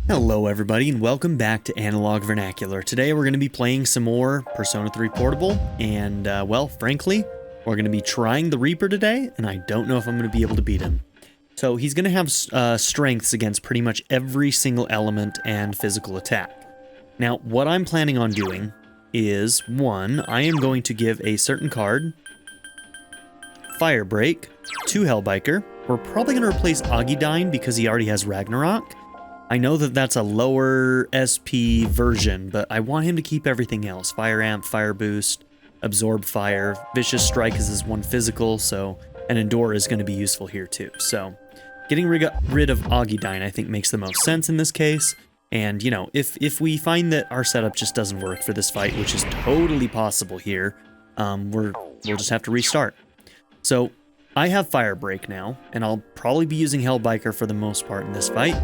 Hello everybody and welcome back to Analog Vernacular. Today we're going to be playing some more Persona 3 Portable and, well, frankly, we're going to be trying the Reaper today and I don't know if I'm going to be able to beat him. So he's going to have strengths against pretty much every single element and physical attack. Now, what I'm planning on doing is, one, I am going to give a certain card Fire Break to Hellbiker. We're probably going to replace Agidine because he already has Ragnarok. I know that that's a lower SP version, but I want him to keep everything else. Fire Amp, Fire Boost, Absorb Fire, Vicious Strike is his one physical, so, and Endure is going to be useful here too. So, getting rid of Agidine I think makes the most sense in this case. And, you know, if we find that our setup just doesn't work for this fight, which is totally possible here, we'll just have to restart. So, I have Fire Break now, and I'll probably be using Hellbiker for the most part in this fight.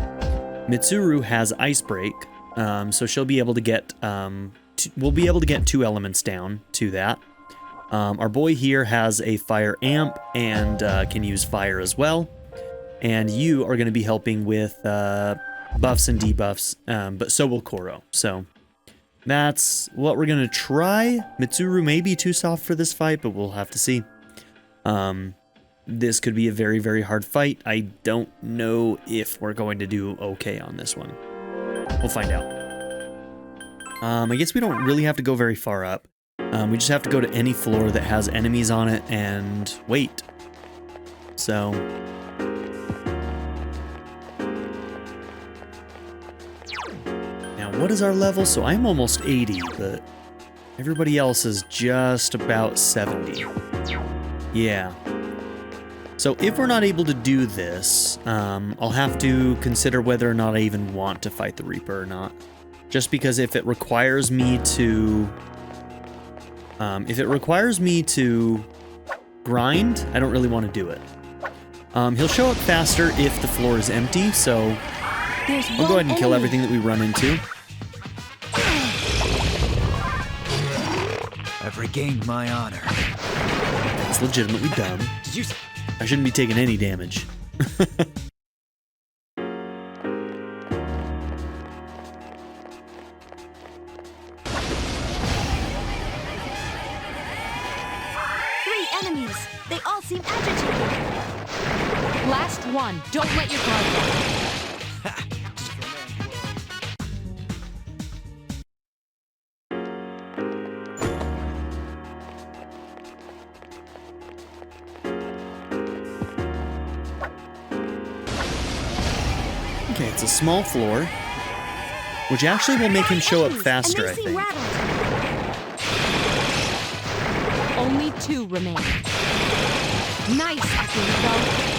Mitsuru has Ice Break, so she'll be able to get, we'll be able to get 2 elements down to that. Our boy here has a Fire Amp and can use Fire as well. And you are going to be helping with buffs and debuffs, but so will Koro. So that's what we're going to try. Mitsuru may be too soft for this fight, but we'll have to see. This could be a very, very hard fight. I don't know if we're going to do okay on this one. We'll find out. I guess we don't really have to go very far up. We just have to go to any floor that has enemies on it and wait. So... now, what is our level? So I'm almost 80, but everybody else is just about 70. Yeah. So if we're not able to do this, I'll have to consider whether or not I even want to fight the Reaper or not. Just because if it requires me to... grind, I don't really want to do it. He'll show up faster if the floor is empty, so I'll go ahead and kill everything that we run into. I've regained my honor. That's legitimately dumb. Did you... I shouldn't be taking any damage. 3 enemies. They all seem agitated. Last one. Don't let your guard down. Okay, it's a small floor, which actually will make him show up faster, I think. Only 2 remain. Nice, Akihiko.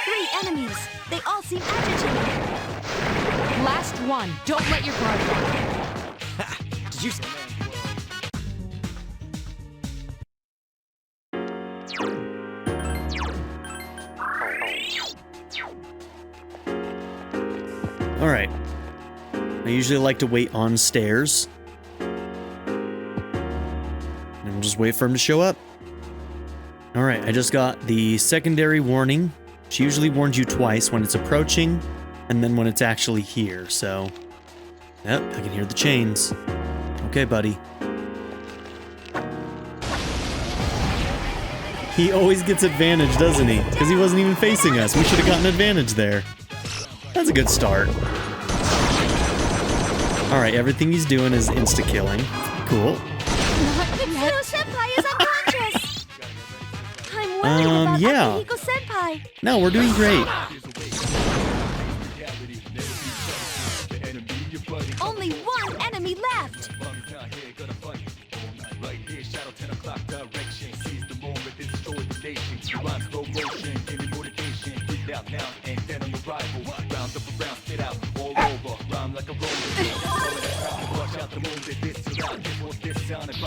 3 enemies. They all seem agitated. Last one. Don't let your guard down. Did you... Alright. I usually like to wait on stairs. And just wait for him to show up. Alright, I just got the secondary warning. She usually warns you twice, when it's approaching, and then when it's actually here, so... yep, I can hear the chains. Okay, buddy. He always gets advantage, doesn't he? Because he wasn't even facing us. We should have gotten advantage there. That's a good start. Alright, everything he's doing is insta-killing. Cool. Mitsuru-senpai is unconscious! I'm worried about yeah. Akihiko-senpai. No, we're doing great. Only 1 enemy left!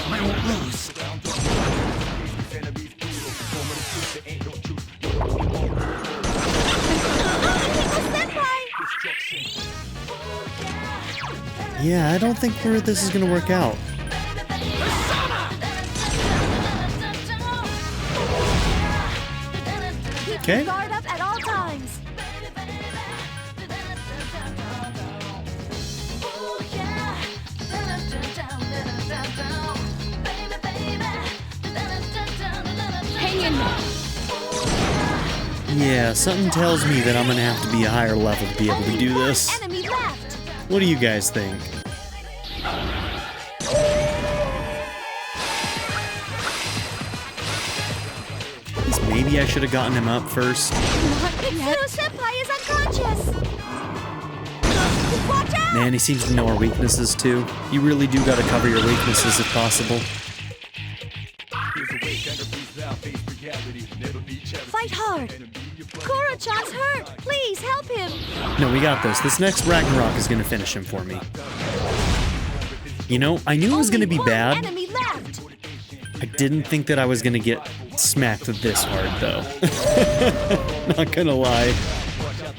I won't lose. Yeah, I don't think this is gonna work out. Keep Okay. your guard up at all times. Hang in there. Yeah, something tells me that I'm gonna have to be a higher level to be able to Only do one this. enemy left. What do you guys think? Maybe I should have gotten him up first. Mitsuru-senpai is unconscious. Watch out! Man, he seems to know our weaknesses too. You really do gotta cover your weaknesses if possible. Fight hard. Koro-chan's hurt. Please help him. No, we got this. This next Ragnarok is gonna finish him for me. You know, I knew it was gonna be Only one bad. enemy left. I didn't think that I was gonna get smacked this hard, though. Not gonna lie.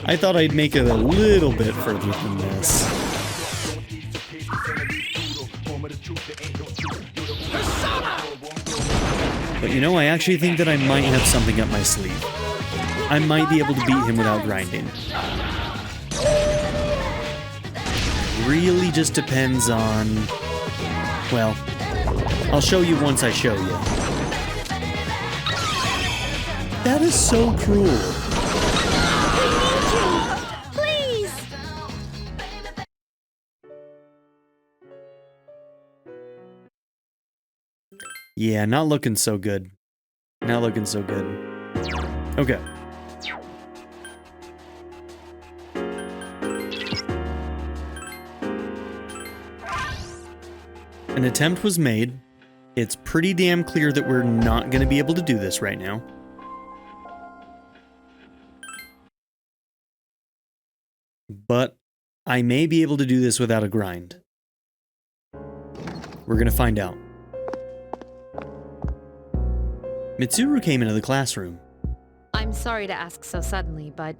I thought I'd make it a little bit further than this. But you know, I actually think that I might have something up my sleeve. I might be able to beat him without grinding. Really just depends on... Well, I'll show you once I show you. That is so cruel. Please. Yeah, not looking so good. Not looking so good. Okay. An attempt was made. It's pretty damn clear that we're not going to be able to do this right now. But I may be able to do this without a grind. We're going to find out. Mitsuru came into the classroom. I'm sorry to ask so suddenly, but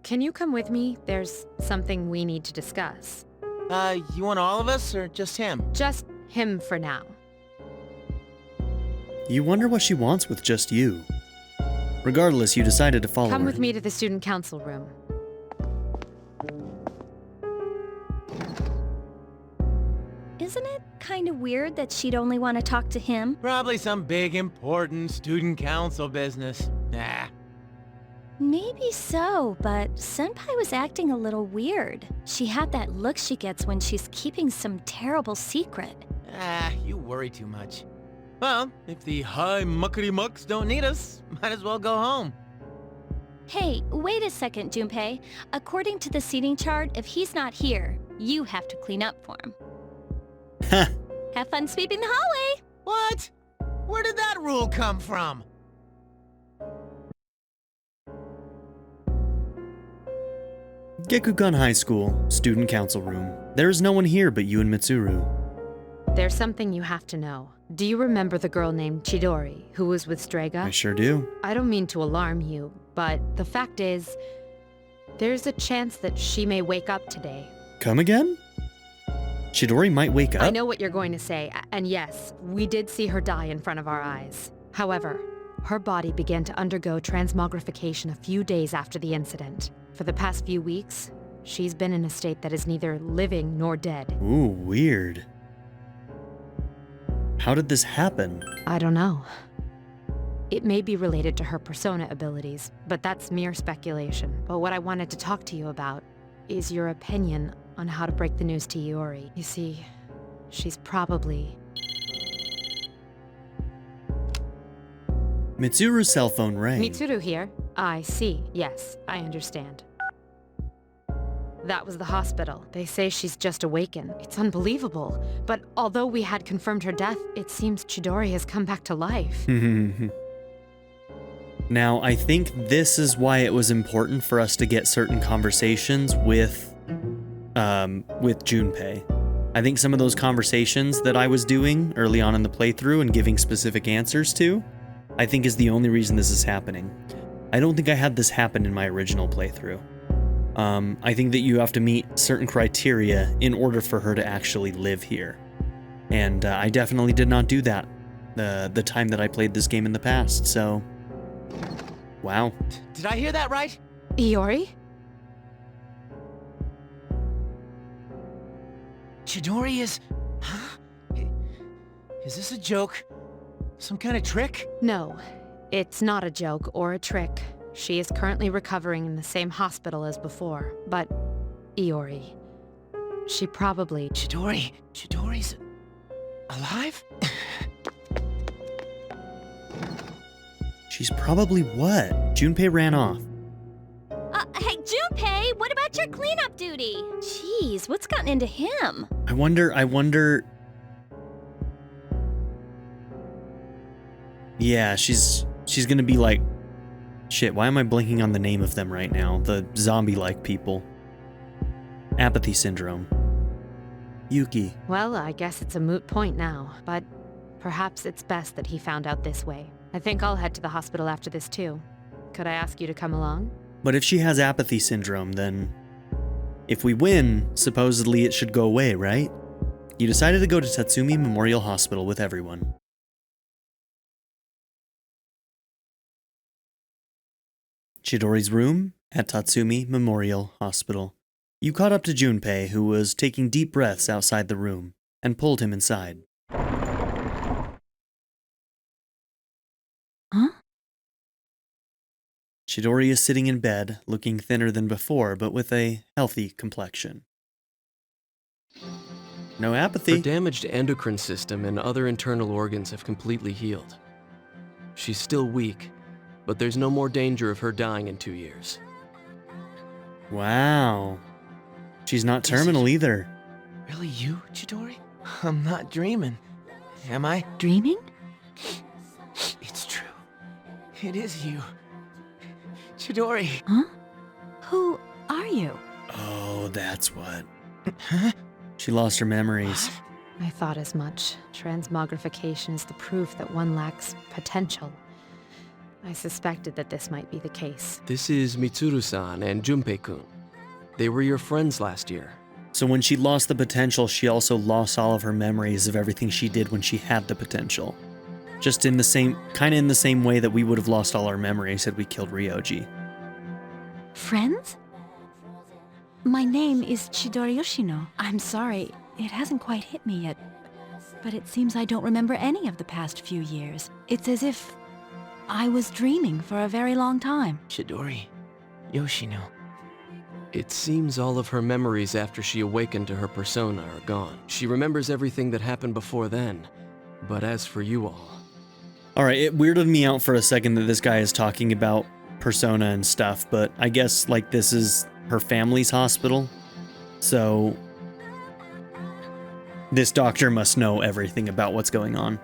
can you come with me? There's something we need to discuss. You want all of us or just him? Just him for now. You wonder what she wants with just you. Regardless, you decided to follow her. Come with me to the student council room. Isn't it kind of weird that she'd only want to talk to him? Probably some big important student council business. Nah. Maybe so, but Senpai was acting a little weird. She had that look she gets when she's keeping some terrible secret. You worry too much. Well, if the high muckety mucks don't need us, might as well go home. Hey, wait a second, Junpei. According to the seating chart, if he's not here, you have to clean up for him. Ha! Have fun sweeping the hallway! What? Where did that rule come from? Gekukan High School, student council room. There is no one here but you and Mitsuru. There's something you have to know. Do you remember the girl named Chidori, who was with Strega? I sure do. I don't mean to alarm you, but the fact is, there's a chance that she may wake up today. Come again? Chidori might wake up? I know what you're going to say, and yes, we did see her die in front of our eyes. However, her body began to undergo transmogrification a few days after the incident. For the past few weeks, she's been in a state that is neither living nor dead. Ooh, weird. How did this happen? I don't know. It may be related to her persona abilities, but that's mere speculation. But what I wanted to talk to you about is your opinion on how to break the news to Iori. You see, she's probably... Mitsuru's cell phone rang. Mitsuru here. I see. Yes, I understand. That was the hospital. They say she's just awakened. It's unbelievable. But although we had confirmed her death, it seems Chidori has come back to life. Now, I think this is why it was important for us to get certain conversations with Junpei. I think some of those conversations that I was doing early on in the playthrough and giving specific answers to, I think is the only reason this is happening. I don't think I had this happen in my original playthrough. I think that you have to meet certain criteria in order for her to actually live here. And I definitely did not do that the time that I played this game in the past, so... Wow. Did I hear that right? Iori? Chidori is... Huh? Is this a joke? Some kind of trick? No, it's not a joke or a trick. She is currently recovering in the same hospital as before, but... Iori... She probably... Chidori's... alive? She's probably what? Junpei ran off. Hey, Junpei, what about your cleanup duty? Jeez, what's gotten into him? I wonder... Yeah, she's gonna be like... Shit, why am I blinking on the name of them right now? The zombie-like people. Apathy syndrome. Yuki. Well, I guess it's a moot point now, but perhaps it's best that he found out this way. I think I'll head to the hospital after this too. Could I ask you to come along? But if she has apathy syndrome, then... If we win, supposedly it should go away, right? You decided to go to Tatsumi Memorial Hospital with everyone. Chidori's room at Tatsumi Memorial Hospital. You caught up to Junpei, who was taking deep breaths outside the room, and pulled him inside. Huh? Chidori is sitting in bed, looking thinner than before, but with a healthy complexion. No Her apathy. damaged endocrine system and other internal organs have completely healed. She's still weak, but there's no more danger of her dying in 2 years. Wow. She's not terminal either. Really you, Chidori? I'm not dreaming. Am I? Dreaming? It's true. It is you. Chidori. Huh? Who are you? Oh, that's what. Huh? She lost her memories. I thought as much. Transmogrification is the proof that one lacks potential. I suspected that this might be the case. This is Mitsuru-san and Junpei-kun. They were your friends last year. So when she lost the potential, she also lost all of her memories of everything she did when she had the potential. Just in the same, kind of in the same way that we would have lost all our memories had we killed Ryoji. Friends? My name is Chidori Yoshino. I'm sorry, it hasn't quite hit me yet. But it seems I don't remember any of the past few years. It's as if I was dreaming for a very long time. Chidori. Yoshino. It seems all of her memories after she awakened to her persona are gone. She remembers everything that happened before then, but as for you all... Alright, it weirded me out for a second that this guy is talking about persona and stuff, but I guess, like, this is her family's hospital, so... This doctor must know everything about what's going on.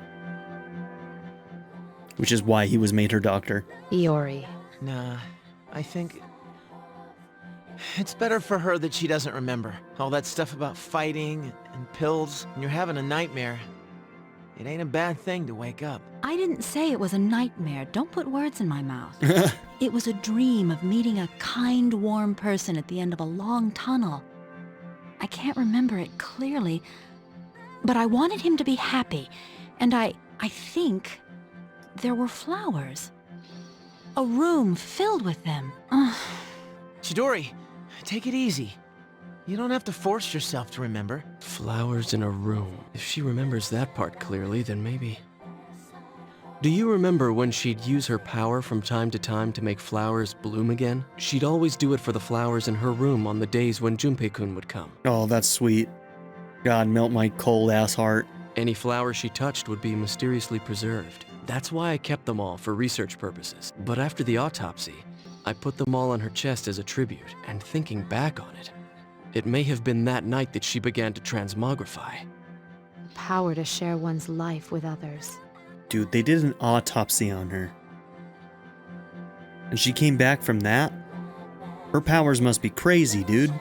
Which is why he was made her doctor. Iori. Nah, I think... It's better for her that she doesn't remember. All that stuff about fighting and pills, and you're having a nightmare. It ain't a bad thing to wake up. I didn't say it was a nightmare. Don't put words in my mouth. It was a dream of meeting a kind, warm person at the end of a long tunnel. I can't remember it clearly, but I wanted him to be happy, and I think there were flowers. A room filled with them. Chidori, take it easy. You don't have to force yourself to remember. Flowers in a room. If she remembers that part clearly, then maybe... Do you remember when she'd use her power from time to time to make flowers bloom again? She'd always do it for the flowers in her room on the days when Junpei-kun would come. Oh, that's sweet. God, melt my cold-ass heart. Any flower she touched would be mysteriously preserved. That's why I kept them all for research purposes. But after the autopsy, I put them all on her chest as a tribute, and thinking back on it, it may have been that night that she began to transmogrify. Power to share one's life with others. Dude, they did an autopsy on her. And she came back from that? Her powers must be crazy, dude.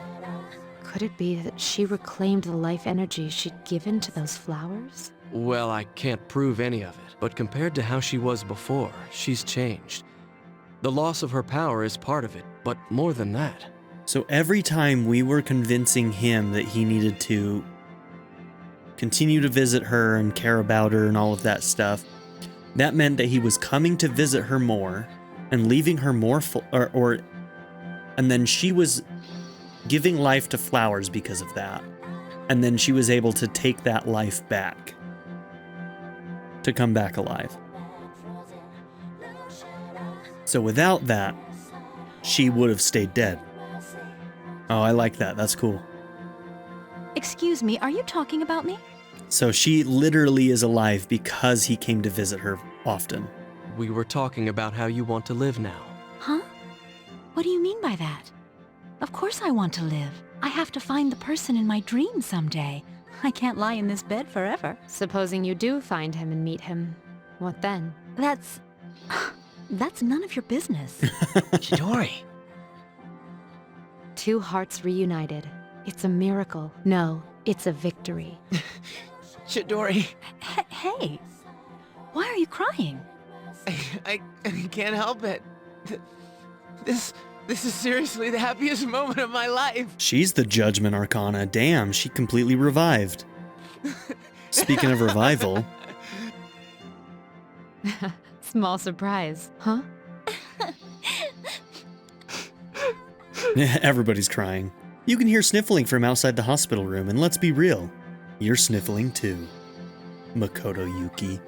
Could it be that she reclaimed the life energy she'd given to those flowers? Well, I can't prove any of it, but compared to how she was before, she's changed. The loss of her power is part of it, but more than that. So every time we were convincing him that he needed to continue to visit her and care about her and all of that stuff, that meant that he was coming to visit her more and leaving her more and then she was giving life to flowers because of that. And then she was able to take that life back, to come back alive. So without that, she would have stayed dead. Oh, I like that. That's cool. Excuse me, are you talking about me? So she literally is alive because he came to visit her often. We were talking about how you want to live now. Huh? What do you mean by that? Of course I want to live. I have to find the person in my dream someday. I can't lie in this bed forever. Supposing you do find him and meet him, what then? That's none of your business. Chidori. Two hearts reunited. It's a miracle. No, it's a victory. Chidori. Hey, why are you crying? I can't help it. This is seriously the happiest moment of my life. She's the Judgment Arcana. Damn, she completely revived. Speaking of revival. Small surprise, huh? Everybody's crying. You can hear sniffling from outside the hospital room, and let's be real, you're sniffling too. Makoto Yuki.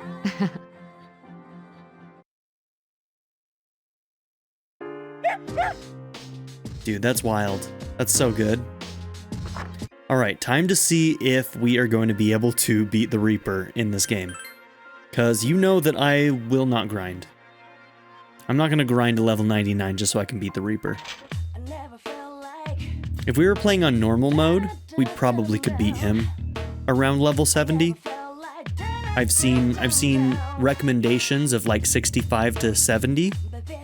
Dude, that's wild. That's so good. Alright, time to see if we are going to be able to beat the Reaper in this game. Because you know that I will not grind. I'm not going to grind to level 99 just so I can beat the Reaper. If we were playing on normal mode, we probably could beat him around level 70. I've seen recommendations of like 65 to 70,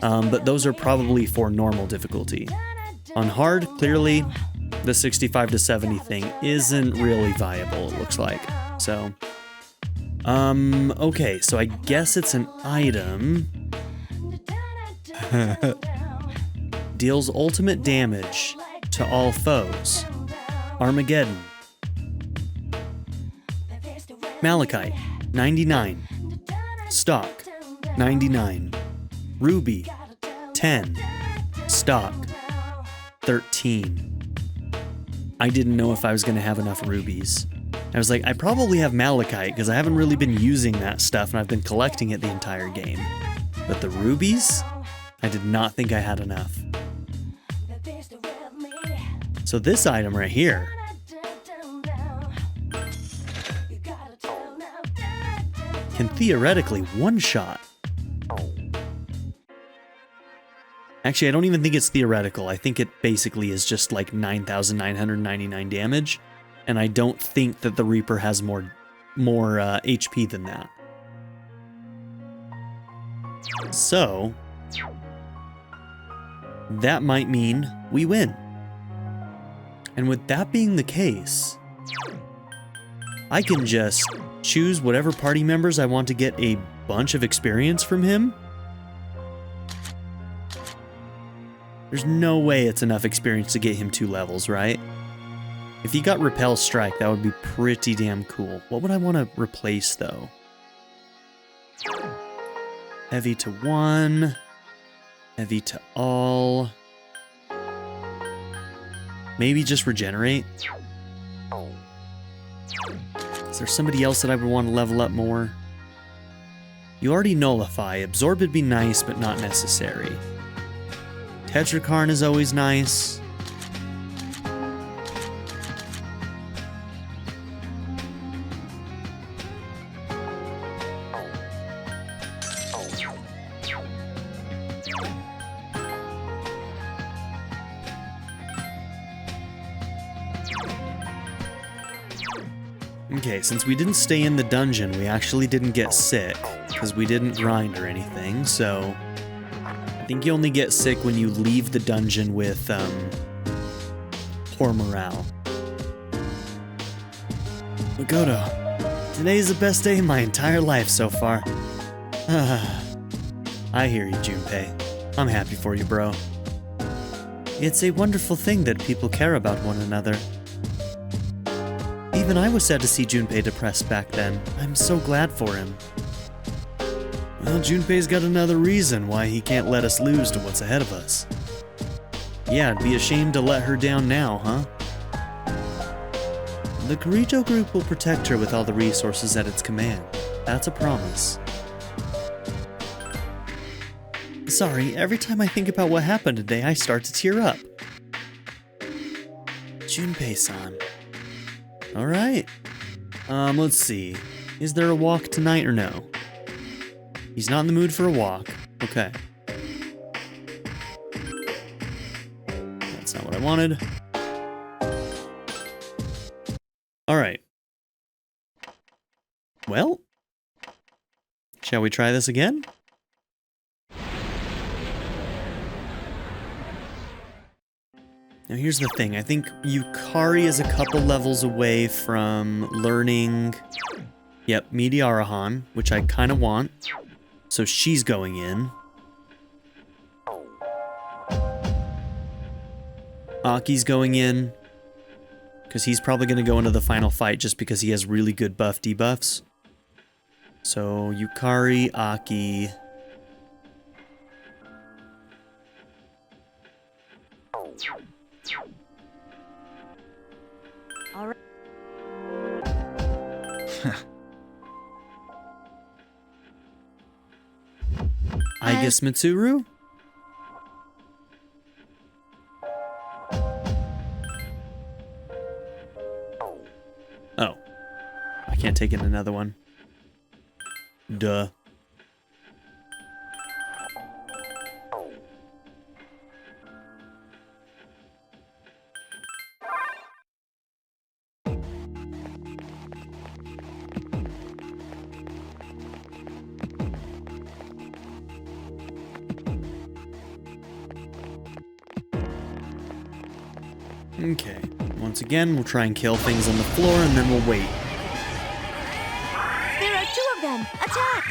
but those are probably for normal difficulty. On hard, clearly, the 65 to 70 thing isn't really viable, it looks like. So, okay, so I guess it's an item. Deals ultimate damage to all foes. Armageddon. Malachite, 99. Stock, 99. Ruby, 10. Stock, 13. I didn't know if I was going to have enough rubies. I was like, I probably have malachite because I haven't really been using that stuff and I've been collecting it the entire game. But the rubies, I did not think I had enough. So this item right here can theoretically one-shot. Actually, I don't even think it's theoretical. I think it basically is just like 9,999 damage, and I don't think that the Reaper has more HP than that. So, that might mean we win. And with that being the case, I can just choose whatever party members I want to get a bunch of experience from him. There's no way it's enough experience to get him 2 levels, right? If he got Repel Strike, that would be pretty damn cool. What would I want to replace, though? Heavy to 1. Heavy to all. Maybe just regenerate. Is there somebody else that I would want to level up more? You already nullify. Absorb would be nice, but not necessary. Tetrakarn is always nice. Okay, since we didn't stay in the dungeon, we actually didn't get sick, because we didn't grind or anything, so I think you only get sick when you leave the dungeon with, poor morale. Makoto, today's the best day of my entire life so far. I hear you, Junpei. I'm happy for you, bro. It's a wonderful thing that people care about one another. Even I was sad to see Junpei depressed back then. I'm so glad for him. Well, Junpei's got another reason why he can't let us lose to what's ahead of us. Yeah, it'd be a shame to let her down now, huh? The Kirito group will protect her with all the resources at its command. That's a promise. Sorry, every time I think about what happened today, I start to tear up. Junpei-san. Alright. Let's see. Is there a walk tonight or no? He's not in the mood for a walk. Okay. That's not what I wanted. Alright. Well, shall we try this again? Now here's the thing, I think Yukari is a couple levels away from learning, yep, Meteorohan, which I kind of want, so she's going in. Aki's going in, because he's probably going to go into the final fight just because he has really good buff debuffs. So Yukari, Aki... All right. I guess Mitsuru? Oh. I can't take in another one. Duh. Okay, once again, we'll try and kill things on the floor and then we'll wait. There are 2 of them! Attack!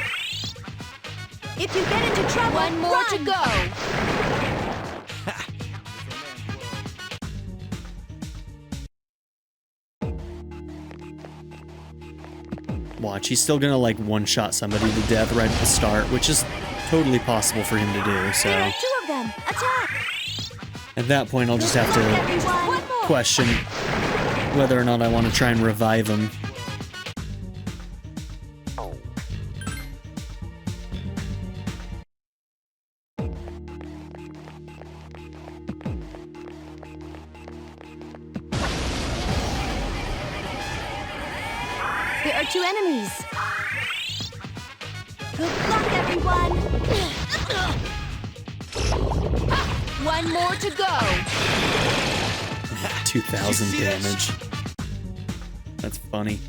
If you get into trouble, one more to go! Watch, he's still gonna like one-shot somebody to death right at the start, which is totally possible for him to do, so... There are 2 of them! Attack! At that point, I'll just have to question whether or not I want to try and revive him. There are 2 enemies! Good luck, everyone! 1 more to go! 2,000 damage. That's funny.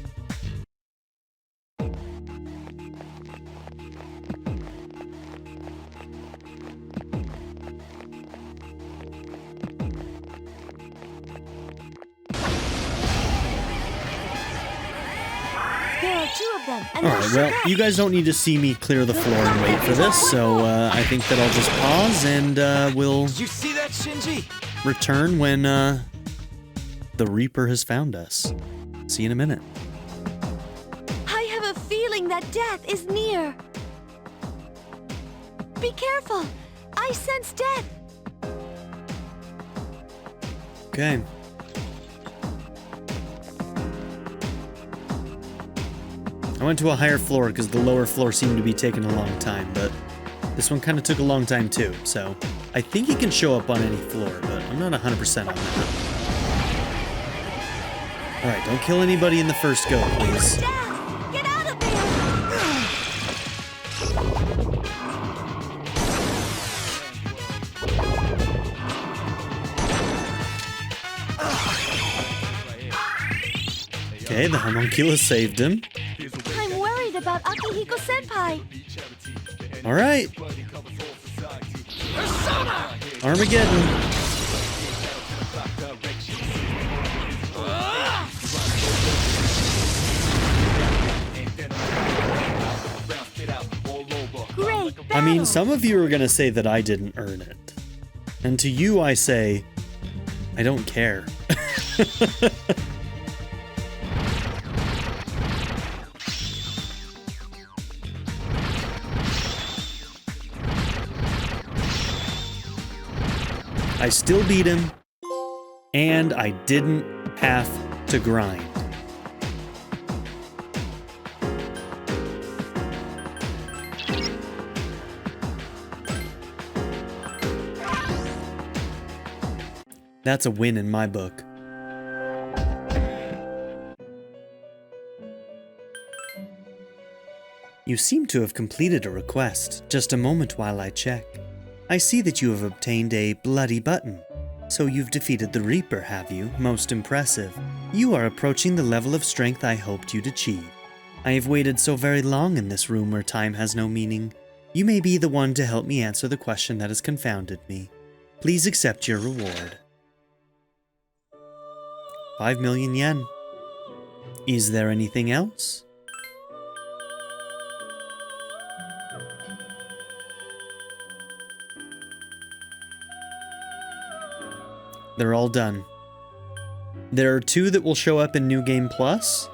There are 2 of them, and Alright, well, you guys don't need to see me clear the floor and wait for this, so I think that I'll just pause and we'll Did you see that, Shinji? return when the Reaper has found us. See you in a minute. I have a feeling that death is near. Be careful! I sense death! Okay. I went to a higher floor because the lower floor seemed to be taking a long time, but this one kind of took a long time too, so I think he can show up on any floor, but I'm not 100% on that. Alright, don't kill anybody in the first go, please. Death! Get out of there! Okay, the homunculus saved him. I'm worried about Akihiko-senpai. Alright. Armageddon. Great I mean, battle. some of you are gonna say that I didn't earn it. And to you I say, I don't care. I still beat him, and I didn't have to grind. That's a win in my book. You seem to have completed a request. Just a moment while I check. I see that you have obtained a bloody button. So you've defeated the Reaper, have you? Most impressive. You are approaching the level of strength I hoped you'd achieve. I have waited so very long in this room where time has no meaning. You may be the one to help me answer the question that has confounded me. Please accept your reward. 5 million yen. Is there anything else? They're all done. There are 2 that will show up in New Game Plus,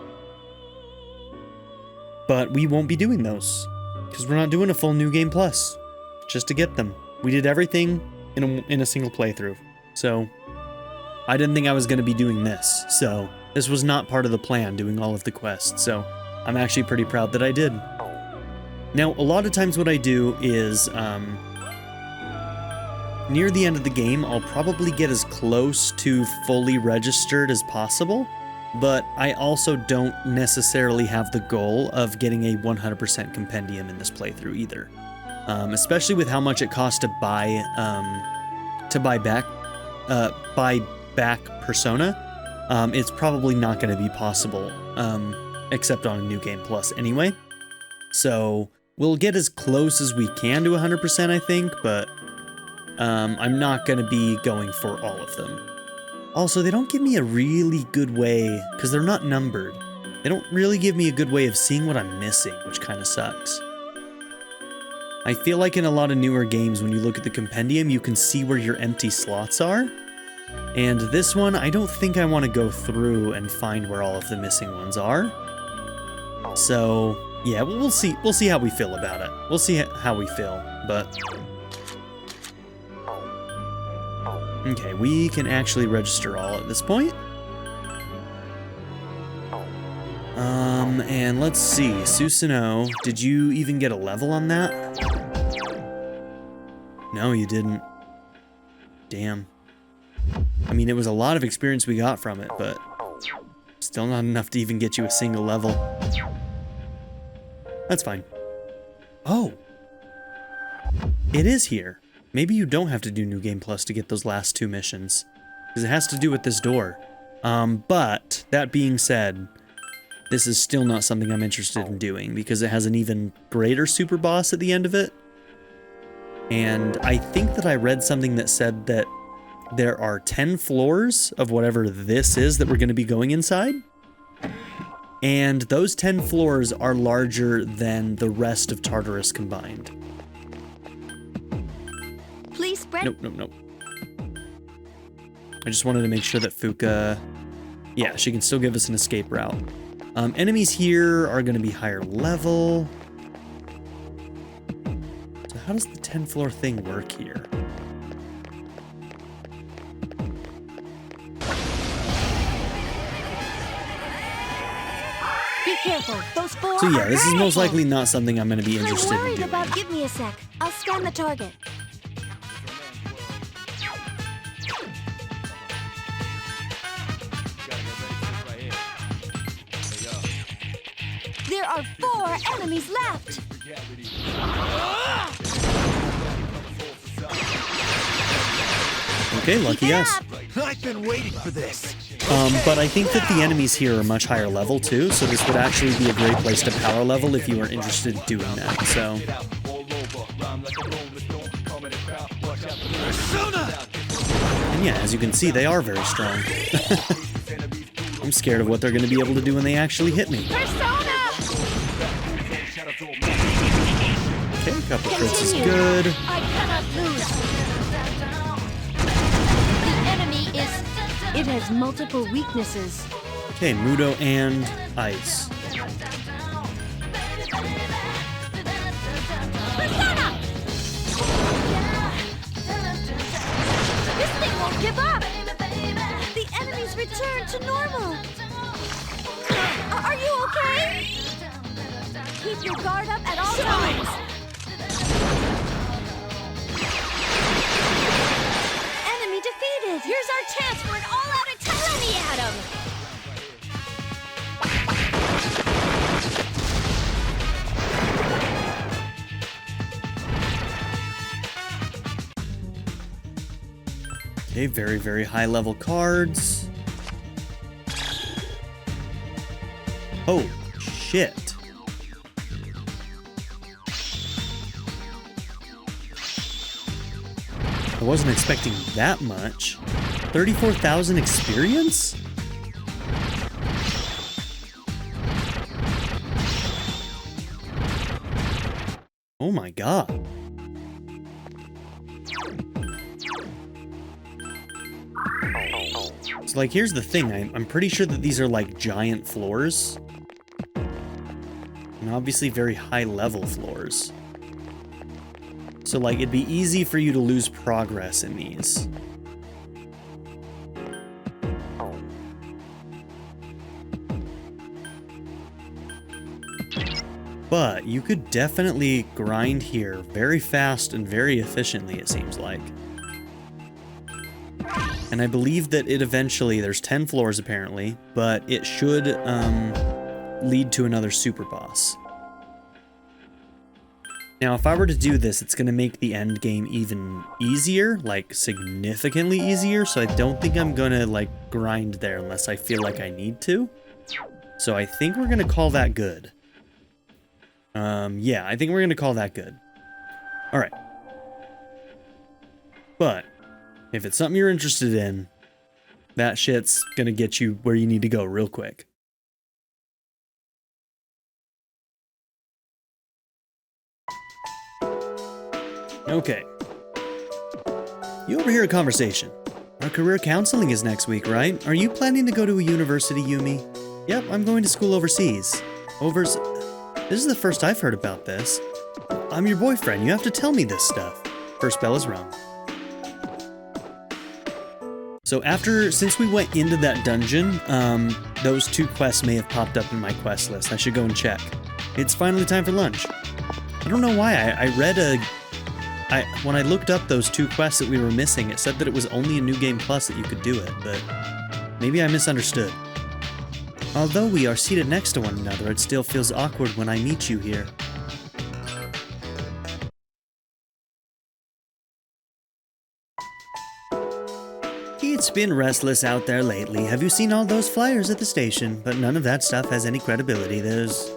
but we won't be doing those because we're not doing a full New Game Plus just to get them. We did everything in a single playthrough, so I didn't think I was going to be doing this. So this was not part of the plan, doing all of the quests. So I'm actually pretty proud that I did. Now, a lot of times what I do is near the end of the game, I'll probably get as close to fully registered as possible, but I also don't necessarily have the goal of getting a 100% compendium in this playthrough either. Especially with how much it costs to buy back Persona, it's probably not going to be possible, except on a New Game Plus anyway. So we'll get as close as we can to 100%, I think, but I'm not going to be going for all of them. Also, they don't give me a really good way, because they're not numbered. They don't really give me a good way of seeing what I'm missing, which kind of sucks. I feel like in a lot of newer games, when you look at the compendium, you can see where your empty slots are. And this one, I don't think I want to go through and find where all of the missing ones are. So, yeah, we'll see. We'll see how we feel about it. We'll see how we feel, but... Okay, we can actually register all at this point. And let's see, Susanoo, did you even get a level on that? No, you didn't. Damn. I mean, it was a lot of experience we got from it, but still not enough to even get you a single level. That's fine. Oh! It is here. Maybe you don't have to do New Game Plus to get those last 2 missions, because it has to do with this door. But, that being said, this is still not something I'm interested in doing, because it has an even greater super boss at the end of it. And I think that I read something that said that there are 10 floors of whatever this is that we're going to be going inside. And those 10 floors are larger than the rest of Tartarus combined. Please spread. Nope. I just wanted to make sure that Fuka... Yeah, she can still give us an escape route. Enemies here are going to be higher level. So how does the 10 floor thing work here? Be careful. Those 4 So yeah, are this is most powerful. likely not something I'm going to be interested I'm in worried doing. about. Give me a sec. I'll scan the target. There are 4 enemies left. Okay, lucky us. I've been waiting for this. But I think that the enemies here are much higher level too, so this would actually be a great place to power level if you are interested in doing that, so... And yeah, as you can see, they are very strong. I'm scared of what they're going to be able to do when they actually hit me. Persona! Okay, a couple crits is good. I cannot lose. It has multiple weaknesses. Okay, Mudo and Ice. Persona! This thing won't give up! The enemies return to normal! Are you okay? Keep your guard up at all times! Enemy defeated! Here's our chance for an all-out attack! Let me at him! Okay, very, very high level cards. Oh, shit. I wasn't expecting that much. 34,000 experience? Oh my god. So, like, here's the thing. I'm pretty sure that these are, like, giant floors. And obviously very high-level floors. So, like, it'd be easy for you to lose progress in these. But you could definitely grind here very fast and very efficiently, it seems like. And I believe that it eventually, there's 10 floors apparently, but it should lead to another super boss. Now, if I were to do this, it's going to make the end game even easier, like significantly easier, so I don't think I'm going to like grind there unless I feel like I need to. So I think we're going to call that good. Yeah, I think we're going to call that good. All right. But if it's something you're interested in, that shit's going to get you where you need to go real quick. Okay. You overhear a conversation. Our career counseling is next week, right? Are you planning to go to a university, Yumi? Yep, I'm going to school overseas. This is the first I've heard about this. I'm your boyfriend. You have to tell me this stuff. First bell is rung. So since we went into that dungeon, those 2 quests may have popped up in my quest list. I should go and check. It's finally time for lunch. I don't know why. When I looked up those 2 quests that we were missing, it said that it was only in New Game Plus that you could do it, but maybe I misunderstood. Although we are seated next to one another, it still feels awkward when I meet you here. It's been restless out there lately. Have you seen all those flyers at the station? But none of that stuff has any credibility. There's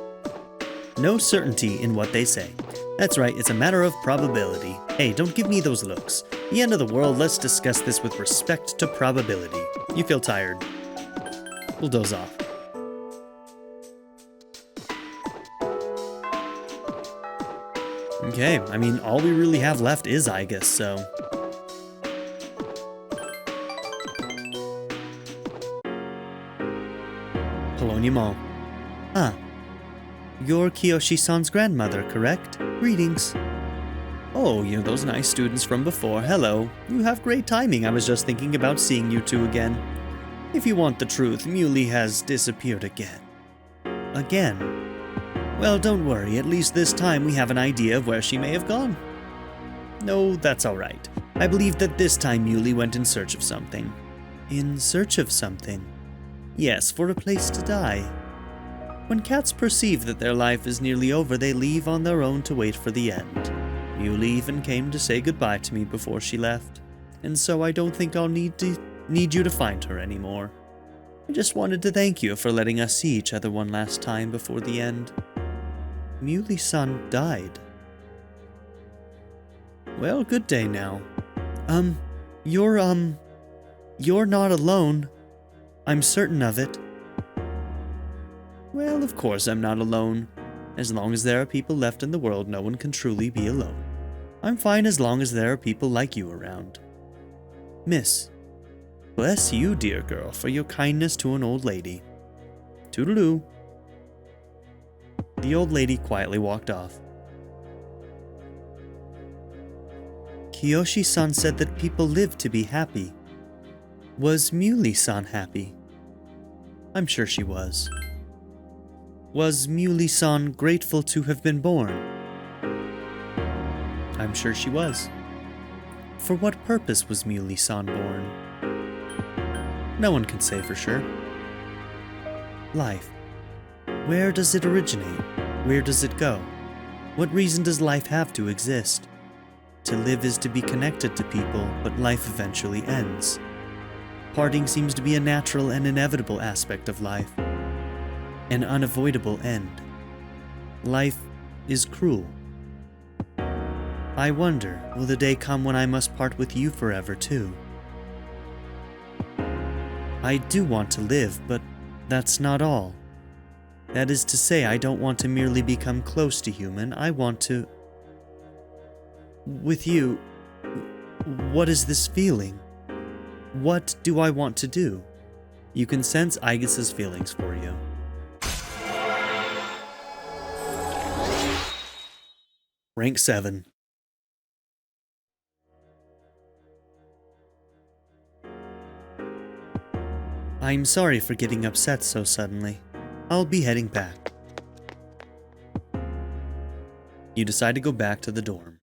no certainty in what they say. That's right, it's a matter of probability. Hey, don't give me those looks. The end of the world, let's discuss this with respect to probability. You feel tired. We'll doze off. Okay, I mean, all we really have left is Igus, so... Colonia Mall. Ah. You're Kiyoshi-san's grandmother, correct? Greetings. Oh, you know those nice students from before. Hello. You have great timing. I was just thinking about seeing you two again. If you want the truth, Muley has disappeared again. Again? Well, don't worry. At least this time we have an idea of where she may have gone. No, that's all right. I believe that this time Muley went in search of something. In search of something? Yes, for a place to die. When cats perceive that their life is nearly over, they leave on their own to wait for the end. Muley even came to say goodbye to me before she left, and so I don't think I'll need you to find her anymore. I just wanted to thank you for letting us see each other one last time before the end. Muley-san died. Well, good day now. You're not alone. I'm certain of it. Well, of course I'm not alone. As long as there are people left in the world, no one can truly be alone. I'm fine as long as there are people like you around. Miss, Bless you, dear girl, for your kindness to an old lady. Toodaloo. The old lady quietly walked off. Kiyoshi-san said that people live to be happy. Was Muley-san happy? I'm sure she was. Was Muley-san grateful to have been born? I'm sure she was. For what purpose was Muley-san born? No one can say for sure. Life. Where does it originate? Where does it go? What reason does life have to exist? To live is to be connected to people, but life eventually ends. Parting seems to be a natural and inevitable aspect of life. An unavoidable end. Life is cruel. I wonder, will the day come when I must part with you forever too? I do want to live, but that's not all. That is to say, I don't want to merely become close to human, I want to... With you, what is this feeling? What do I want to do? You can sense Aigis' feelings for you. Rank 7. I'm sorry for getting upset so suddenly. I'll be heading back. You decide to go back to the dorm.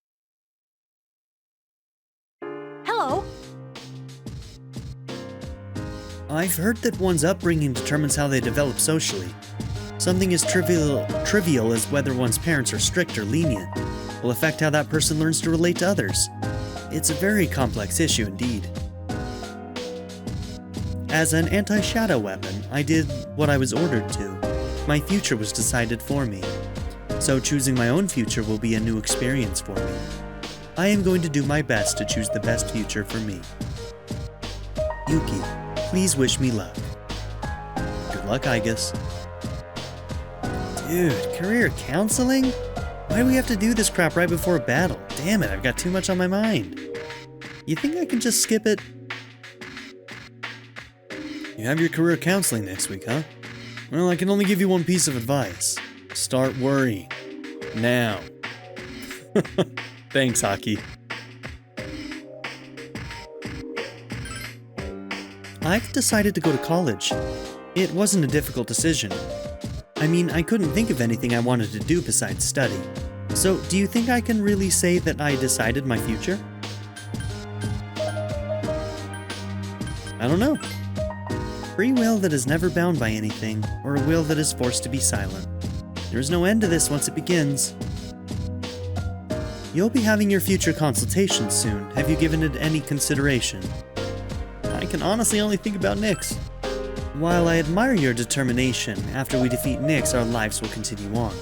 Hello. I've heard that one's upbringing determines how they develop socially. Something as trivial as whether one's parents are strict or lenient will affect how that person learns to relate to others. It's a very complex issue indeed. As an anti-shadow weapon, I did what I was ordered to. My future was decided for me. So choosing my own future will be a new experience for me. I am going to do my best to choose the best future for me. Yuki, please wish me luck. Good luck, Aigis. Dude, career counseling? Why do we have to do this crap right before a battle? Damn it, I've got too much on my mind. You think I can just skip it? You have your career counseling next week, huh? Well, I can only give you one piece of advice. Start worrying. Now. Thanks, Haki. I've decided to go to college. It wasn't a difficult decision. I mean, I couldn't think of anything I wanted to do besides study. So, do you think I can really say that I decided my future? I don't know. Free will that is never bound by anything, or a will that is forced to be silent. There is no end to this once it begins. You'll be having your future consultation soon. Have you given it any consideration? I can honestly only think about Nyx. While I admire your determination, after we defeat Nyx, our lives will continue on.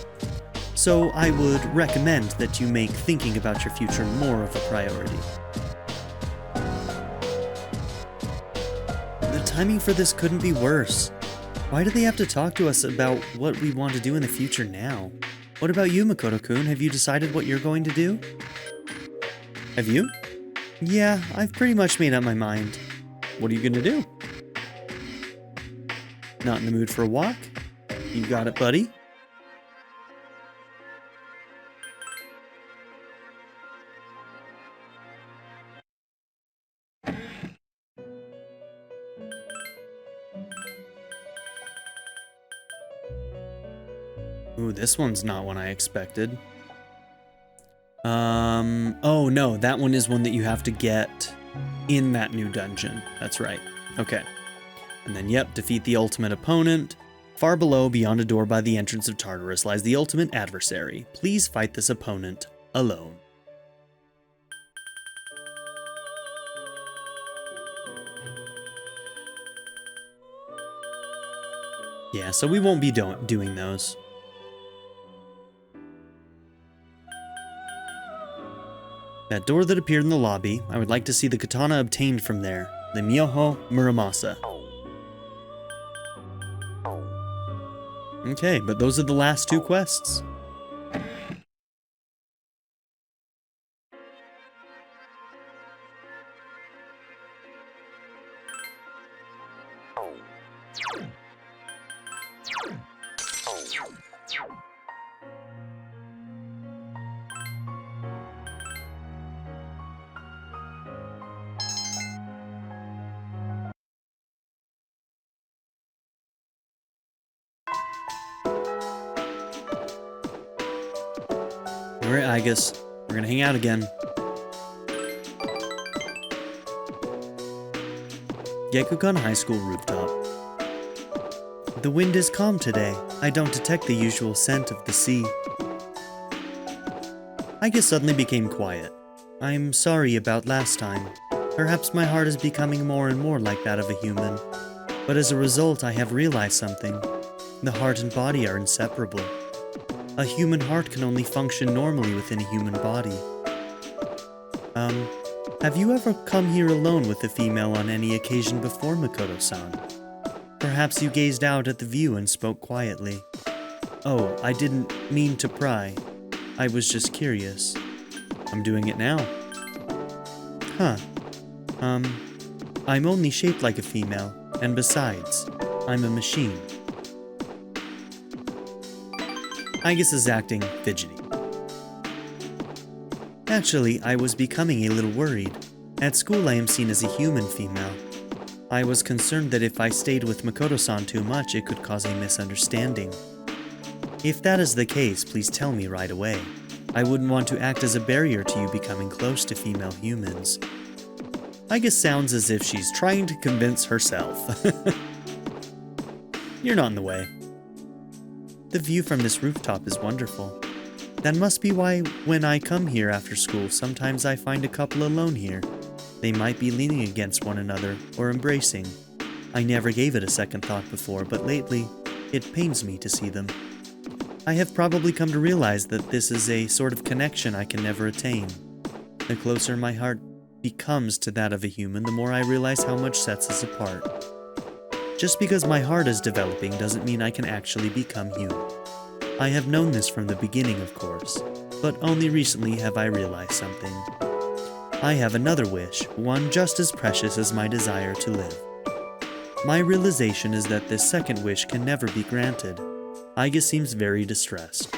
So I would recommend that you make thinking about your future more of a priority. The timing for this couldn't be worse. Why do they have to talk to us about what we want to do in the future now? What about you, Makoto-kun? Have you decided what you're going to do? Have you? Yeah, I've pretty much made up my mind. What are you gonna do? Not in the mood for a walk? You got it, buddy. Ooh, this one's not one I expected. Oh no, that one is one that you have to get in that new dungeon. That's right. Okay. And then, yep, defeat the ultimate opponent. Far below, beyond a door by the entrance of Tartarus, lies the ultimate adversary. Please fight this opponent alone. Yeah, so we won't be doing those. That door that appeared in the lobby, I would like to see the katana obtained from there. The Myoho Muramasa. Okay, but those are the last two quests. Alright, I guess we're gonna hang out again. Gekukan High School rooftop. The wind is calm today. I don't detect the usual scent of the sea. Aika suddenly became quiet. I'm sorry about last time. Perhaps my heart is becoming more and more like that of a human. But as a result, I have realized something. The heart and body are inseparable. A human heart can only function normally within a human body. Have you ever come here alone with a female on any occasion before, Makoto-san? Perhaps you gazed out at the view and spoke quietly. Oh, I didn't mean to pry. I was just curious. I'm doing it now. Huh. I'm only shaped like a female, and besides, I'm a machine. Aigis is acting fidgety. Actually, I was becoming a little worried. At school, I am seen as a human female. I was concerned that if I stayed with Makoto-san too much, it could cause a misunderstanding. If that is the case, please tell me right away. I wouldn't want to act as a barrier to you becoming close to female humans. Aigis sounds as if she's trying to convince herself. You're not in the way. The view from this rooftop is wonderful. That must be why when I come here after school, sometimes I find a couple alone here. They might be leaning against one another or embracing. I never gave it a second thought before, but lately, it pains me to see them. I have probably come to realize that this is a sort of connection I can never attain. The closer my heart becomes to that of a human, the more I realize how much sets us apart. Just because my heart is developing doesn't mean I can actually become human. I have known this from the beginning, of course, but only recently have I realized something. I have another wish, one just as precious as my desire to live. My realization is that this second wish can never be granted. Aigis seems very distressed.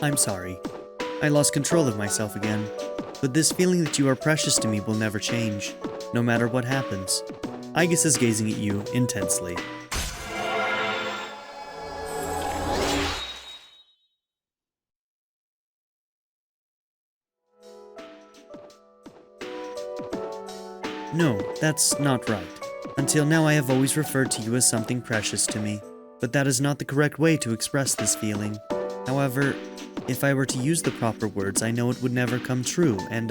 I'm sorry. I lost control of myself again, but this feeling that you are precious to me will never change, no matter what happens. Aigis is gazing at you intensely. No, that's not right. Until now I have always referred to you as something precious to me, but that is not the correct way to express this feeling. However, if I were to use the proper words, I know it would never come true, and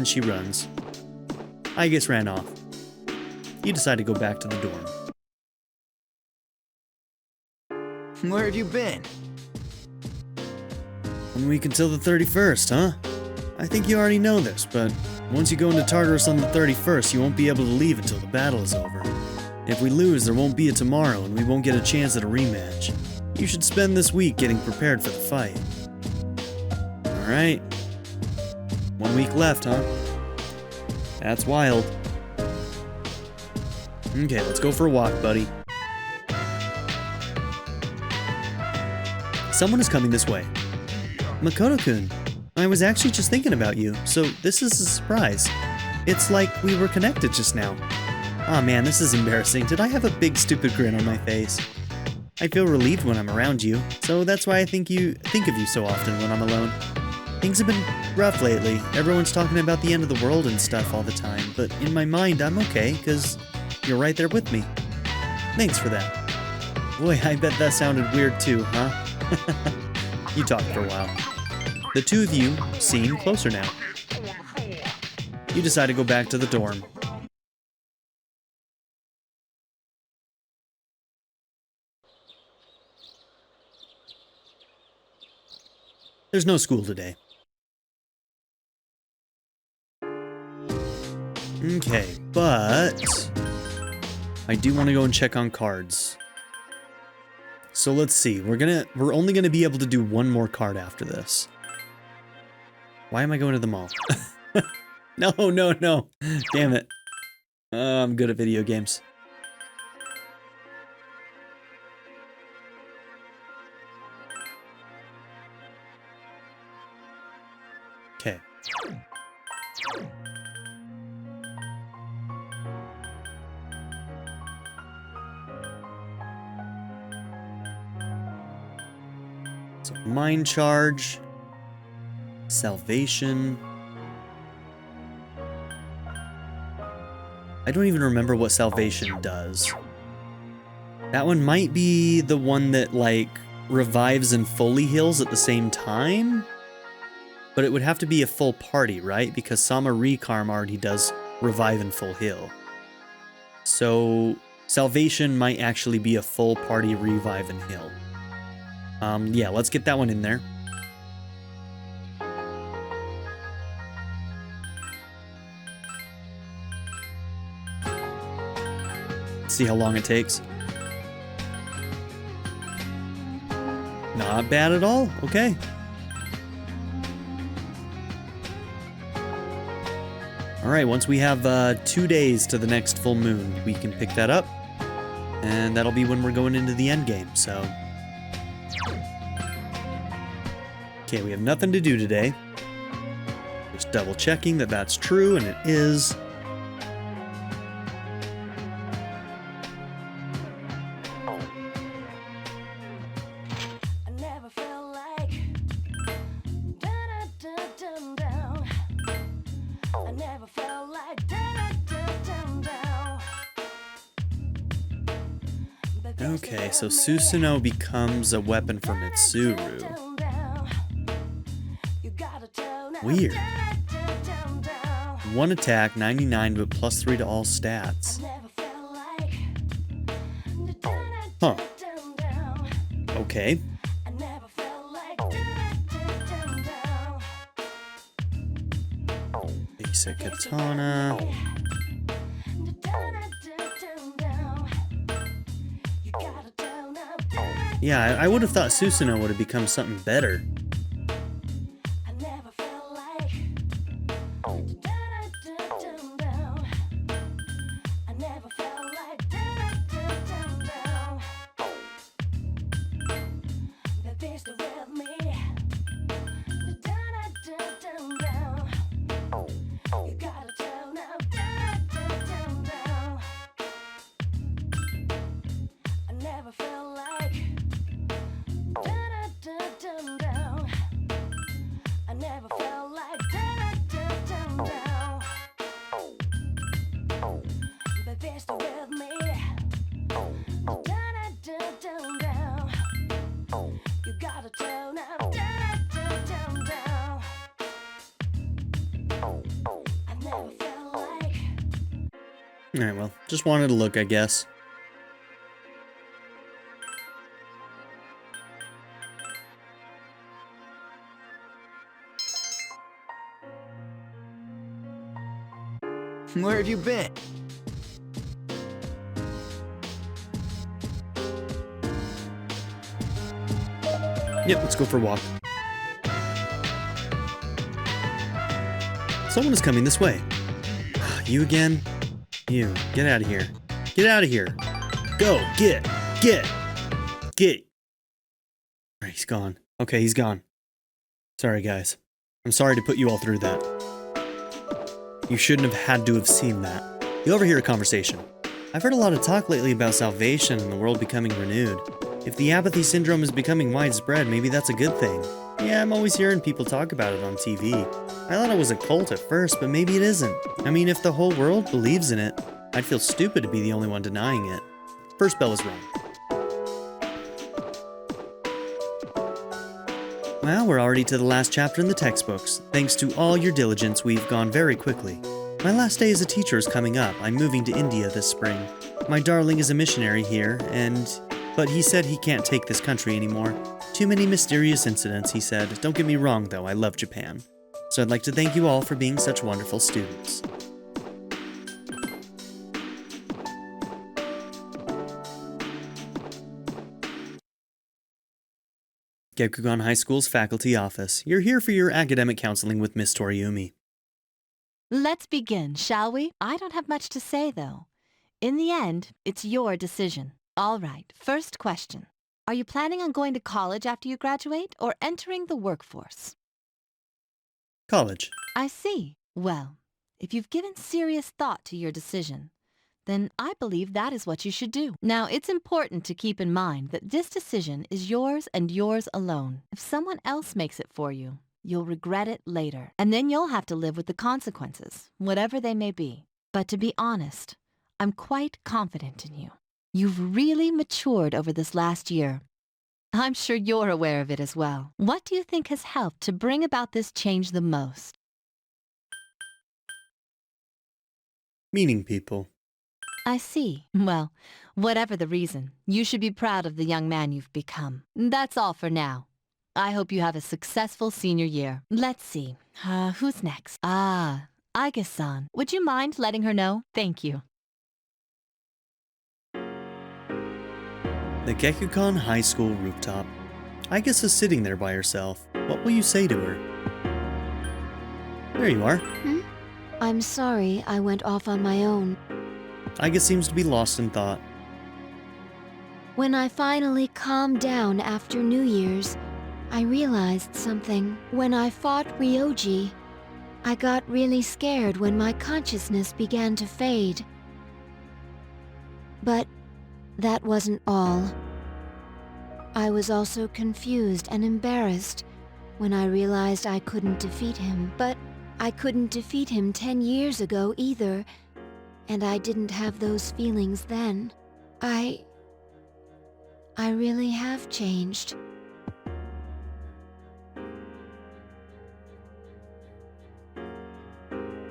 she runs. Aigis ran off. You decide to go back to the dorm. Where have you been? 1 week until the 31st, huh? I think you already know this, but once you go into Tartarus on the 31st, you won't be able to leave until the battle is over. If we lose, there won't be a tomorrow, and we won't get a chance at a rematch. You should spend this week getting prepared for the fight. Alright. 1 week left, huh? That's wild. Okay, let's go for a walk, buddy. Someone is coming this way. Makoto-kun, I was actually just thinking about you, so this is a surprise. It's like we were connected just now. Aw man, this is embarrassing. Did I have a big stupid grin on my face? I feel relieved when I'm around you, so that's why I think of you so often when I'm alone. Things have been rough lately. Everyone's talking about the end of the world and stuff all the time, but in my mind I'm okay, because you're right there with me. Thanks for that. Boy, I bet that sounded weird too, huh? You talked for a while. The two of you seem closer now. You decide to go back to the dorm. There's no school today. Okay, but I do want to go and check on cards. So let's see. We're only gonna be able to do one more card after this. Why am I going to the mall? No. Damn it. I'm good at video games. Okay. So, mind charge, salvation. I don't even remember what salvation does. That one might be the one that, like, revives and fully heals at the same time? But it would have to be a full party, right? Because Sama Rekarm already does revive and full heal. So, salvation might actually be a full party revive and heal. Yeah, let's get that one in there. See how long it takes. Not bad at all. Okay. Alright, once we have 2 days to the next full moon, we can pick that up. And that'll be when we're going into the end game, so... Okay, we have nothing to do today. Just double checking that that's true, and it is. Okay, so Susanoo becomes a weapon for Mitsuru. Weird. 1 attack, 99, but +3 to all stats. Huh. Okay. Basic katana. Yeah, I would have thought Susanoo would have become something better. Alright, well, just wanted to look, I guess. Where have you been? Yep, let's go for a walk. Someone is coming this way. You again? You, get out of here. Get out of here. Go, get. Alright, he's gone. Okay, he's gone. Sorry, guys. I'm sorry to put you all through that. You shouldn't have had to have seen that. You overhear a conversation. I've heard a lot of talk lately about salvation and the world becoming renewed. If the apathy syndrome is becoming widespread, maybe that's a good thing. Yeah, I'm always hearing people talk about it on TV. I thought it was a cult at first, but maybe it isn't. I mean, if the whole world believes in it, I'd feel stupid to be the only one denying it. First bell is rung. Well, we're already to the last chapter in the textbooks. Thanks to all your diligence, we've gone very quickly. My last day as a teacher is coming up. I'm moving to India this spring. My darling is a missionary here, but he said he can't take this country anymore. Too many mysterious incidents, he said. Don't get me wrong, though, I love Japan. So I'd like to thank you all for being such wonderful students. Gekugan High School's faculty office. You're here for your academic counseling with Miss Toriumi. Let's begin, shall we? I don't have much to say, though. In the end, it's your decision. All right, first question. Are you planning on going to college after you graduate or entering the workforce? College. I see. Well, if you've given serious thought to your decision, then I believe that is what you should do. Now, it's important to keep in mind that this decision is yours and yours alone. If someone else makes it for you, you'll regret it later. And then you'll have to live with the consequences, whatever they may be. But to be honest, I'm quite confident in you. You've really matured over this last year. I'm sure you're aware of it as well. What do you think has helped to bring about this change the most? Meeting people. I see. Well, whatever the reason, you should be proud of the young man you've become. That's all for now. I hope you have a successful senior year. Let's see. Who's next? Aige-san. Would you mind letting her know? Thank you. The Gekukon High School rooftop. Aigis is sitting there by herself. What will you say to her? There you are. I'm sorry I went off on my own. Aigis seems to be lost in thought. When I finally calmed down after New Year's, I realized something. When I fought Ryoji, I got really scared when my consciousness began to fade. But that wasn't all. I was also confused and embarrassed when I realized I couldn't defeat him. But I couldn't defeat him 10 years ago either, and I didn't have those feelings then. I really have changed.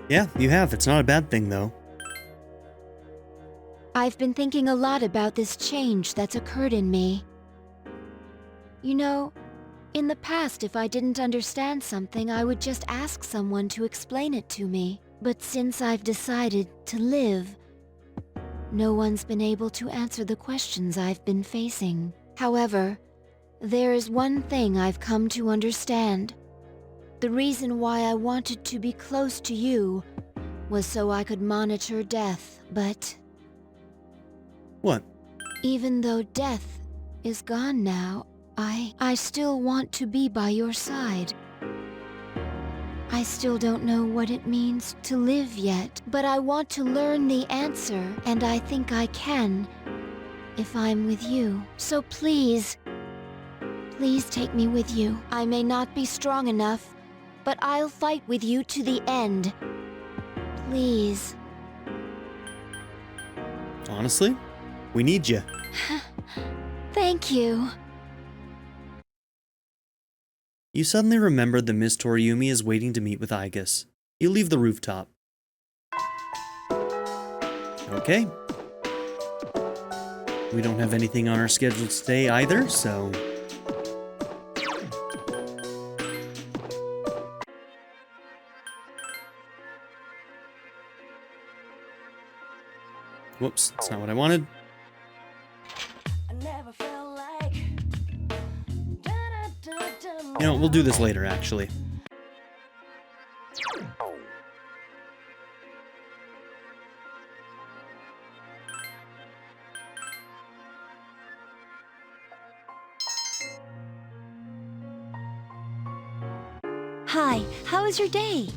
Yeah, you have. It's not a bad thing, though. I've been thinking a lot about this change that's occurred in me. You know, in the past, if I didn't understand something, I would just ask someone to explain it to me. But since I've decided to live, no one's been able to answer the questions I've been facing. However, there is one thing I've come to understand. The reason why I wanted to be close to you was so I could monitor death, but What? even though death is gone now, I still want to be by your side. I still don't know what it means to live yet, but I want to learn the answer, and I think I can if I'm with you. So please take me with you. I may not be strong enough, but I'll fight with you to the end. Please. Honestly, we need you. Thank you. You suddenly remembered that Miss Toriumi is waiting to meet with Aigis. You leave the rooftop. Okay. We don't have anything on our schedule today either, so... Whoops, that's not what I wanted. You know, we'll do this later, actually. Hi, how was your day?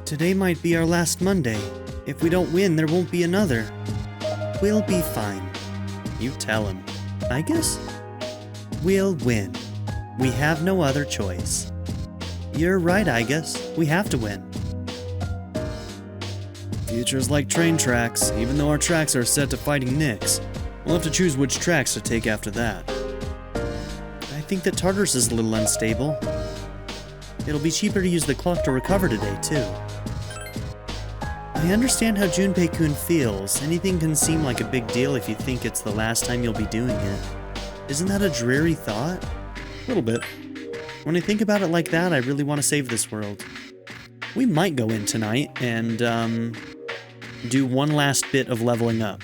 Today might be our last Monday. If we don't win, there won't be another. We'll be fine. You tell him. I guess? We'll win. We have no other choice. You're right, I guess. We have to win. Future's like train tracks. Even though our tracks are set to fighting Nyx, we'll have to choose which tracks to take after that. I think that Tartarus is a little unstable. It'll be cheaper to use the clock to recover today, too. I understand how Junpei-kun feels. Anything can seem like a big deal if you think it's the last time you'll be doing it. Isn't that a dreary thought? A little bit. When I think about it like that, I really want to save this world. We might go in tonight and, do one last bit of leveling up.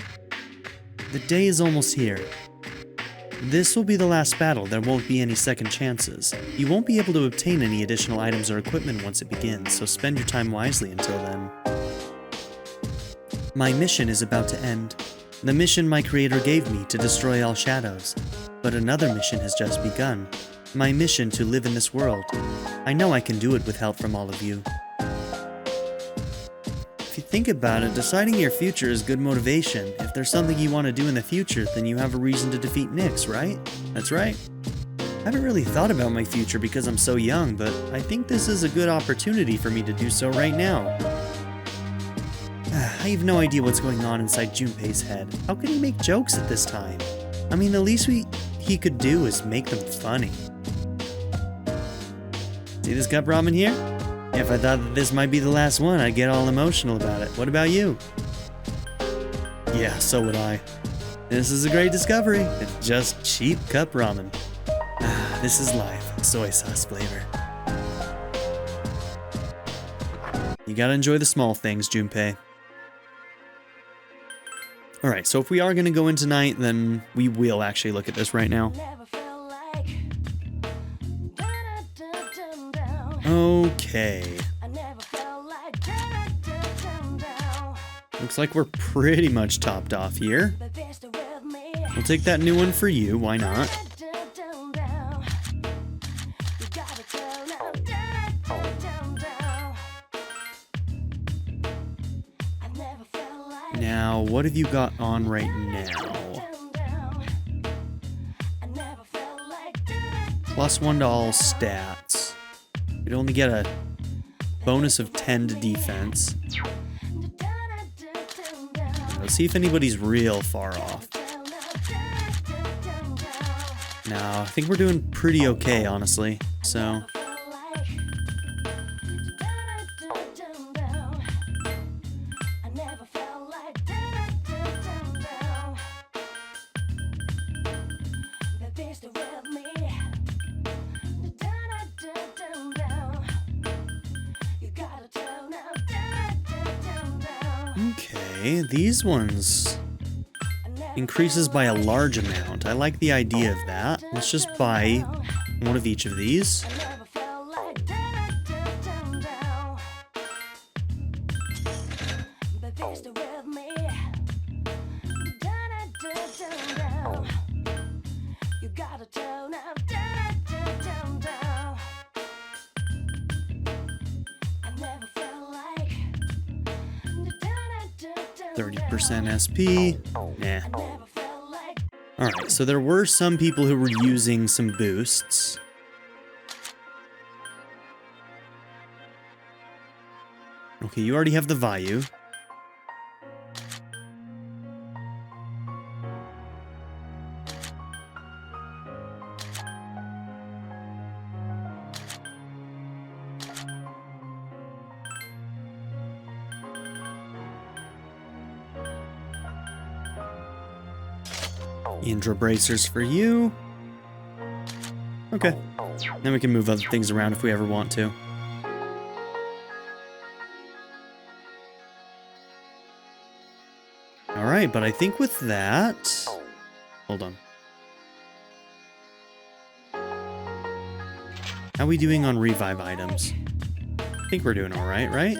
The day is almost here. This will be the last battle. There won't be any second chances. You won't be able to obtain any additional items or equipment once it begins, so spend your time wisely until then. My mission is about to end. The mission my creator gave me to destroy all shadows. But another mission has just begun. My mission to live in this world. I know I can do it with help from all of you. If you think about it, deciding your future is good motivation. If there's something you want to do in the future, then you have a reason to defeat Nyx, right? That's right. I haven't really thought about my future because I'm so young, but I think this is a good opportunity for me to do so right now. I have no idea what's going on inside Junpei's head. How could he make jokes at this time? I mean, the least he could do is make them funny. See this cup ramen here? If I thought that this might be the last one, I'd get all emotional about it. What about you? Yeah, so would I. This is a great discovery. It's just cheap cup ramen. This is life. Soy sauce flavor. You gotta enjoy the small things, Junpei. Alright, so if we are gonna go in tonight, then we will actually look at this right now. Okay. Looks like we're pretty much topped off here. We'll take that new one for you, why not? Now, what have you got on right now? +1 to all stats. You'd only get a bonus of 10 to defense. Let's see if anybody's real far off. No, I think we're doing pretty okay, honestly. So... Okay, these ones increases by a large amount. I like the idea of that. Let's just buy one of each of these. SP. Nah. Alright, so there were some people who were using some boosts. Okay, you already have the Vayu. Indra bracers for you. Okay. Then we can move other things around if we ever want to. Alright, but I think with that... Hold on. How are we doing on revive items? I think we're doing alright, right?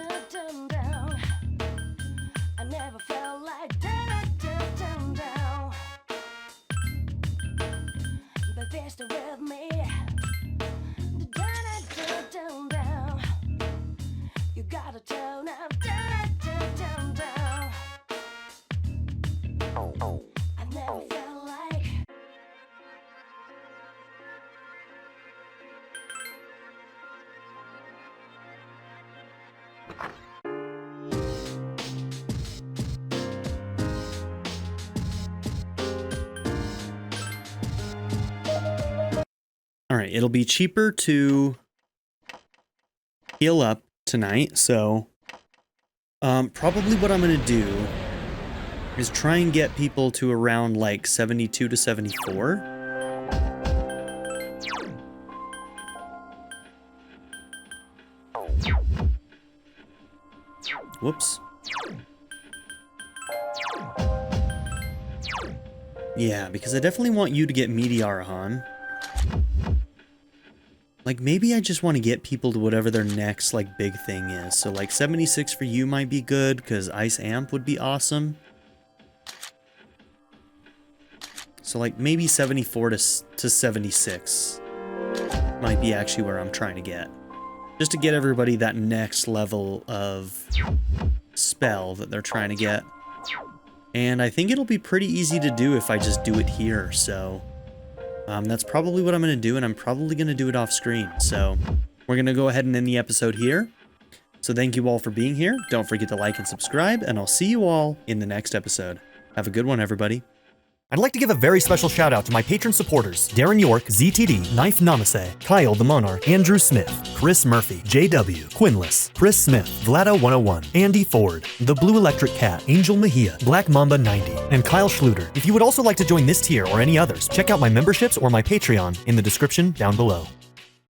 Alright, it'll be cheaper to heal up tonight, so probably what I'm going to do is try and get people to around like 72 to 74. Whoops. Yeah, because I definitely want you to get Meteor-Han. Like, maybe I just want to get people to whatever their next, like, big thing is. So, like, 76 for you might be good, because Ice Amp would be awesome. So, like, maybe 74 to 76 might be actually where I'm trying to get. Just to get everybody that next level of spell that they're trying to get. And I think it'll be pretty easy to do if I just do it here, so... that's probably what I'm going to do, and I'm probably going to do it off screen. So we're going to go ahead and end the episode here. So thank you all for being here. Don't forget to like and subscribe, and I'll see you all in the next episode. Have a good one, everybody. I'd like to give a very special shout out to my patron supporters, Darren York, ZTD, Knife Namaste, Kyle the Monarch, Andrew Smith, Chris Murphy, JW, Quinless, Chris Smith, Vlado101, Andy Ford, The Blue Electric Cat, Angel Mejia, Black Mamba 90, and Kyle Schluter. If you would also like to join this tier or any others, check out my memberships or my Patreon in the description down below.